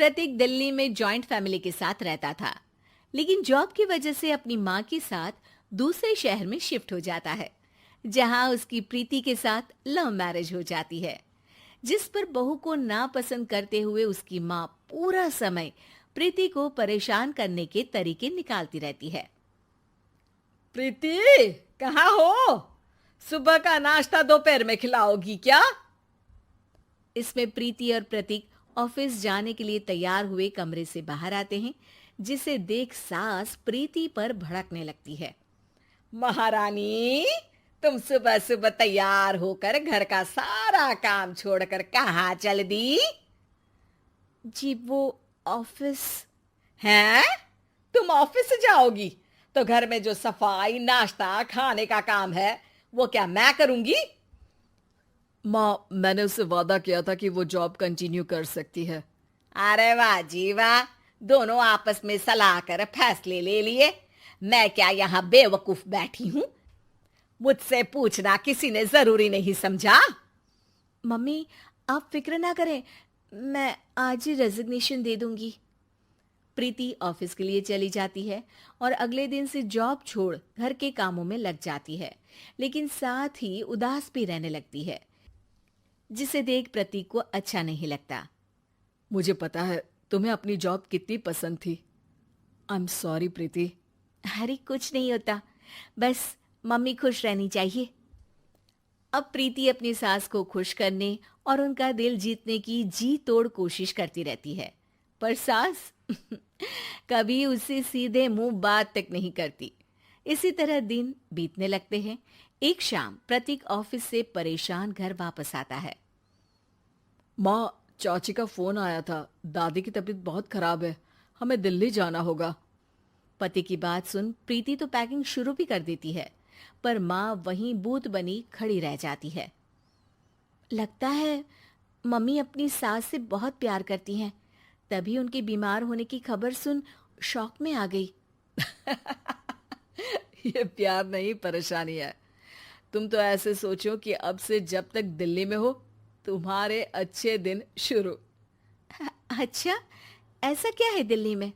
प्रतीक दिल्ली में joint family के साथ रहता था, लेकिन जॉब की वजह से अपनी माँ के साथ दूसरे शहर में शिफ्ट हो जाता है, जहाँ उसकी प्रीति के साथ लव मैरिज हो जाती है, जिस पर बहू को नापसंद करते हुए उसकी माँ पूरा समय प्रीति को परेशान करने के तरीके निकालती रहती है। प्रीति, कहाँ हो? सुबह का नाश्ता दोपहर में खिलाओगी क्या? इसमें प्रीति और प्रतीक ऑफिस जाने के लिए तैयार हुए कमरे से बाहर आते हैं, जिसे देख सास प्रीति पर भड़कने लगती है। महारानी, तुम सुबह सुबह तैयार होकर घर का सारा काम छोड़कर कहाँ चल दी? जी वो ऑफिस। हैं? तुम ऑफिस जाओगी तो घर में जो सफाई, नाश्ता, खाने का काम है वो क्या मैं करूंगी? माँ, मैंने उससे वादा किया था कि वो जॉब कंटिन्यू कर सकती है। अरे वाह जी वाह, दोनों आपस में सलाह कर फैसले ले लिए। मैं क्या यहाँ बेवकूफ बैठी हूँ? मुझसे पूछना किसी ने जरूरी नहीं समझा? मम्मी, आप फिक्र ना करें, मैं आज ही रेजिग्नेशन दे दूंगी। प्रीति ऑफिस के लिए चली जाती है और अगले दिन से जॉब छोड़ घर के कामों में लग जाती है, लेकिन साथ ही उदास भी रहने लगती है, जिसे देख प्रतीक को अच्छा नहीं लगता। मुझे पता है तुम्हें अपनी जॉब कितनी पसंद थी। आई एम सॉरी प्रीति। अरे कुछ नहीं होता, बस मम्मी खुश रहनी चाहिए। अब प्रीति अपनी सास को खुश करने और उनका दिल जीतने की जी तोड़ कोशिश करती रहती है, पर सास कभी उससे सीधे मुंह बात तक नहीं करती। इसी तरह दिन बीतने लगते हैं। एक शाम प्रतीक ऑफिस से परेशान घर वापस आता है। माँ, चाची का फोन आया था। दादी की तबीयत बहुत खराब है, हमें दिल्ली जाना होगा। पति की बात सुन प्रीति तो पैकिंग शुरू भी कर देती है, पर माँ वहीं बूत बनी खड़ी रह जाती है। लगता है मम्मी अपनी सास से बहुत प्यार करती हैं, तभी उनके बीमार होने की खबर सुन शॉक में आ गई। ये प्यार नहीं, परेशानी है। तुम तो ऐसे सोचो कि अब से जब तक दिल्ली में हो तुम्हारे अच्छे दिन शुरू। अच्छा, ऐसा क्या है दिल्ली में?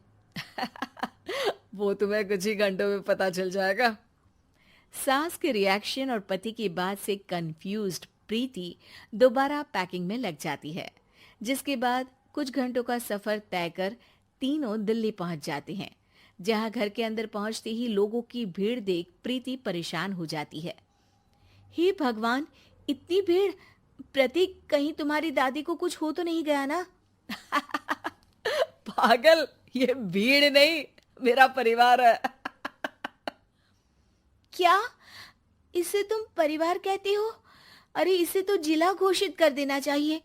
वो तुम्हें कुछ ही घंटों में पता चल जाएगा। सास के रिएक्शन और पति की बात से कंफ्यूज्ड प्रीति दोबारा पैकिंग में लग जाती है, जिसके बाद कुछ घंटों का सफर तय कर तीनों दिल्ली पहुंच जाते हैं, जहां घर के अंदर पहुंचते ही लोगों की भीड़ देख प्रीति परेशान हो जाती है। हे भगवान, इतनी भीड़! प्रतीक, कहीं तुम्हारी दादी को कुछ हो तो नहीं गया ना? पागल, ये भीड़ नहीं, मेरा परिवार है। क्या? इसे तुम परिवार कहते हो? अरे इसे तो जिला घोषित कर देना चाहिए।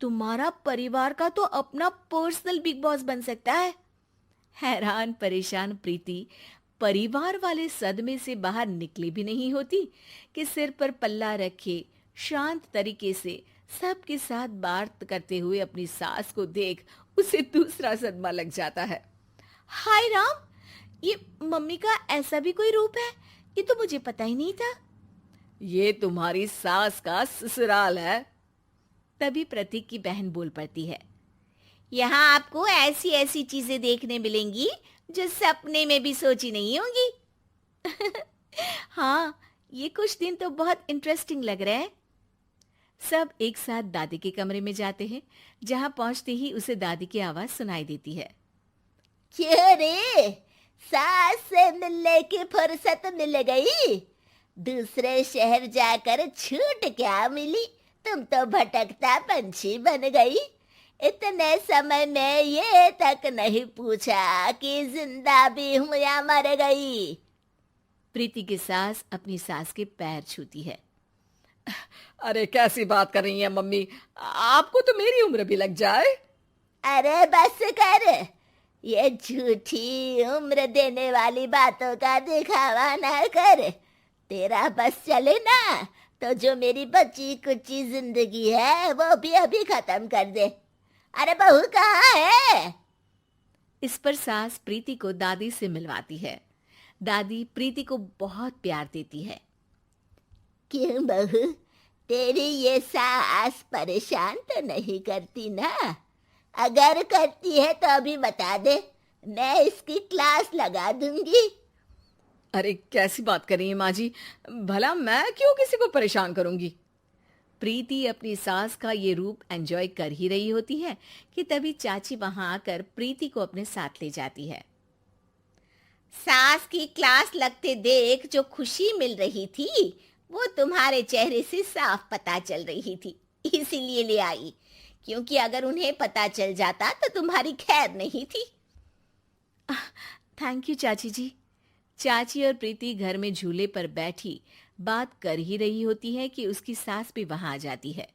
तुम्हारा परिवार का तो अपना पर्सनल बिग बॉस बन सकता है। हैरान परेशान प्रीति परिवार वाले सदमे से बाहर निकली भी नहीं होती कि सिर पर पल्ला रखे शांत तरीके से सबके साथ बात करते हुए अपनी सास को देख उसे दूसरा सदमा लग जाता है। हाय राम, ये मम्मी का ऐसा भी कोई रूप है? ये तो मुझे पता ही नहीं था। ये तुम्हारी सास का ससुराल है। तभी प्रतीक की बहन बोल पड़ती है, यहाँ आपको ऐसी ऐसी चीजें देखने मिलेंगी जो सपने में भी सोची नहीं होंगी। हाँ, ये कुछ दिन तो बहुत इंटरेस्टिंग लग रहे हैं। सब एक साथ दादी के कमरे में जाते हैं, जहां पहुंचते ही उसे दादी की आवाज सुनाई देती है। क्यों रे, सास से मिलने की फुर्सत मिल गई? दूसरे शहर जाकर छूट क्या मिली? तुम तो भटकता पंछी बन गई। इतने समय में ये तक नहीं पूछा कि जिंदा भी हूं या मर गई। प्रीति की सास अपनी सास के पैर छूती है। अरे कैसी बात कर रही है मम्मी, आपको तो मेरी उम्र भी लग जाए। अरे बस कर, ये झूठी उम्र देने वाली बातों का दिखावा ना कर। तेरा बस चले ना तो जो मेरी बची कुची जिंदगी है वो भी अभी खत्म कर दे। अरे बहू कहाँ है? इस पर सास प्रीति को दादी से मिलवाती है। दादी प्रीति को बहुत प्यार देती है। क्यों बहू, तेरी ये सास परेशान तो नहीं करती ना? अगर करती है तो अभी बता दे, मैं इसकी क्लास लगा दूंगी। अरे कैसी बात कर रही हैं माँ जी, भला मैं क्यों किसी को परेशान करूंगी। प्रीति अपनी सास का ये रूप एंजॉय कर ही रही होती है कि तभी चाची वहां आकर प्रीति को अपने साथ ले जाती है। सास की क्लास लगते देख जो खुशी मिल रही थी वो तुम्हारे चेहरे से साफ पता चल रही थी, इसीलिए ले आई, क्योंकि अगर उन्हें पता चल जाता तो तुम्हारी खैर नहीं थी। थैंक यू चाची जी। चाची और प्रीति घर में झूले पर बैठी बात कर ही रही होती है कि उसकी सास भी वहां आ जाती है।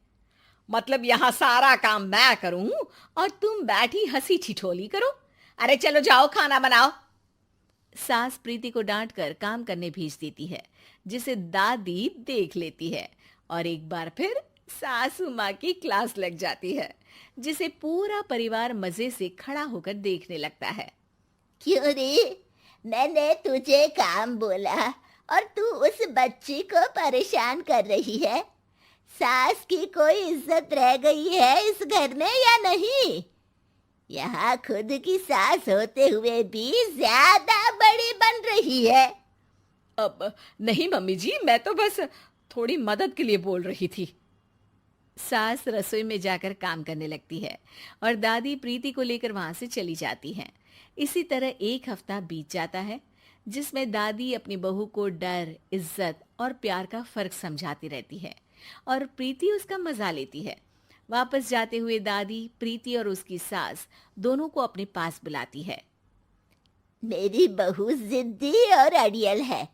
मतलब यहाँ सारा काम मैं करूं और तुम बैठी हंसी ठिठोली करो? अरे चलो जाओ खाना बनाओ। सास प्रीति को डांट कर काम करने भेज देती है, जिसे दादी देख लेती है और एक बार फिर सासू माँ की क्लास लग जाती है, जिसे पूरा परिवार मजे से खड़ा होकर देखने लगता है। क्यों रे, मैंने तुझे काम बोला और तू उस बच्ची को परेशान कर रही है। सास की कोई इज्जत रह गई है इस घर में या नहीं? यहाँ खुद की सास होते हुए भी ज्यादा बड़ी बन रही है। अब नहीं मम्मी जी, मैं तो बस थोड़ी मदद के लिए बोल रही थी। सास रसोई में जाकर काम करने लगती है और दादी प्रीति को लेकर वहां से चली जाती हैं। इसी तरह एक हफ्ता बीत जाता है, जिसमें दादी अपनी बहू को डर, इज्जत और प्यार का फर्क समझाती रहती है और प्रीति उसका मजा लेती है। वापस जाते हुए दादी प्रीति और उसकी सास दोनों को अपने पास बुलाती है। मेरी बहू जिद्दी और अड़ियल है,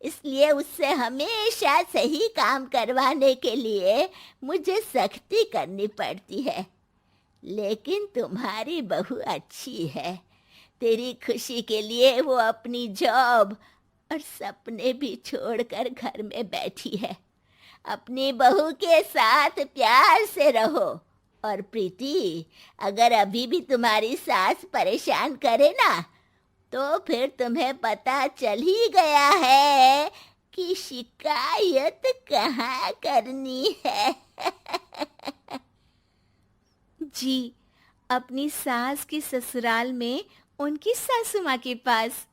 इसलिए उससे हमेशा सही काम करवाने के लिए मुझे सख्ती करनी पड़ती है। लेकिन तुम्हारी बहू अच्छी है, तेरी खुशी के लिए वो अपनी जॉब और सपने भी छोड़कर घर में बैठी है। अपनी बहू के साथ प्यार से रहो। और प्रीति, अगर अभी भी तुम्हारी सास परेशान करे ना, तो फिर तुम्हें पता चल ही गया है कि शिकायत कहाँ करनी है। जी, अपनी सास के ससुराल में उनकी सासू माँ के पास।